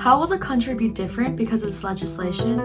How will the country be different because of this legislation?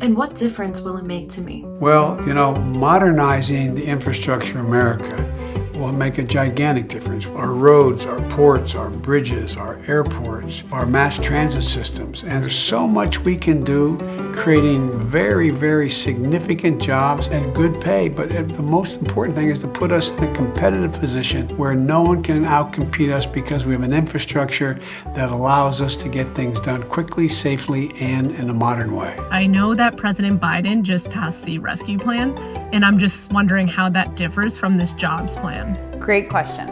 And what difference will it make to me? Well, modernizing the infrastructure of America will make a gigantic difference. Our roads, our ports, our bridges, our airports, our mass transit systems. And there's so much we can do, creating very, very significant jobs and good pay. But the most important thing is to put us in a competitive position where no one can outcompete us because we have an infrastructure that allows us to get things done quickly, safely, and in a modern way. I know that President Biden just passed the rescue plan, and I'm just wondering how that differs from this jobs plan. Great question.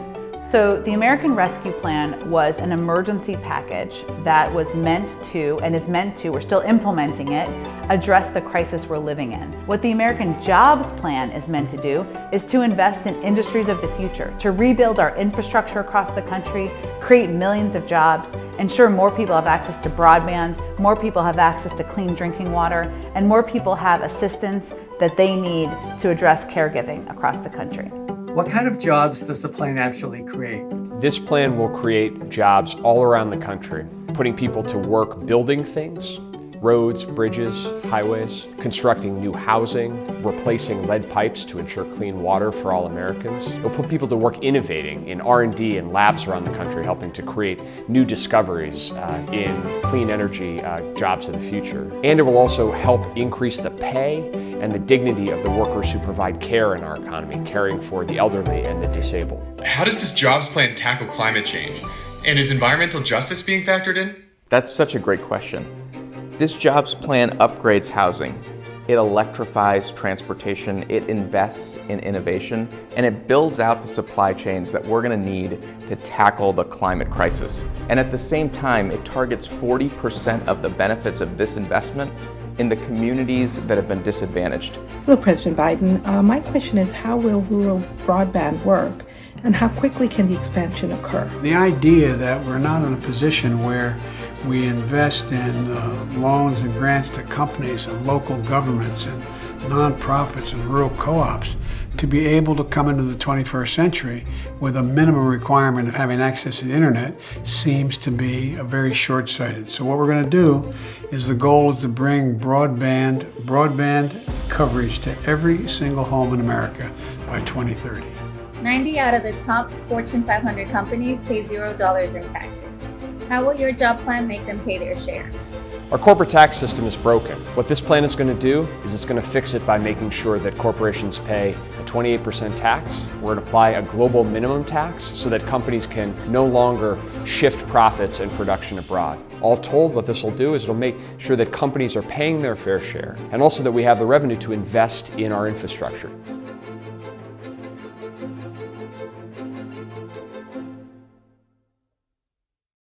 So the American Rescue Plan was an emergency package that was meant to, and is meant to, we're still implementing it, address the crisis we're living in. What the American Jobs Plan is meant to do is to invest in industries of the future, to rebuild our infrastructure across the country, create millions of jobs, ensure more people have access to broadband, more people have access to clean drinking water, and more people have assistance that they need to address caregiving across the country. What kind of jobs does the plan actually create? This plan will create jobs all around the country, putting people to work building things, roads, bridges, highways, constructing new housing, replacing lead pipes to ensure clean water for all Americans. It'll put people to work innovating in R&D and labs around the country, helping to create new discoveries in clean energy jobs of the future. And it will also help increase the pay and the dignity of the workers who provide care in our economy, caring for the elderly and the disabled. How does this jobs plan tackle climate change? And is environmental justice being factored in? That's such a great question. This jobs plan upgrades housing. It electrifies transportation, it invests in innovation, and it builds out the supply chains that we're going to need to tackle the climate crisis. And at the same time, it targets 40% of the benefits of this investment in the communities that have been disadvantaged. Hello, President Biden. My question is, how will rural broadband work, and how quickly can the expansion occur? The idea that we're not in a position where we invest in loans and grants to companies and local governments and nonprofits and rural co-ops to be able to come into the 21st century with a minimum requirement of having access to the internet seems to be very short-sighted. So what we're going to do is the goal is to bring broadband coverage to every single home in America by 2030. 90 out of the top Fortune 500 companies pay $0 in taxes. How will your job plan make them pay their share? Our corporate tax system is broken. What this plan is going to do is it's going to fix it by making sure that corporations pay a 28% tax. We're going to apply a global minimum tax so that companies can no longer shift profits and production abroad. All told, what this will do is it'll make sure that companies are paying their fair share and also that we have the revenue to invest in our infrastructure.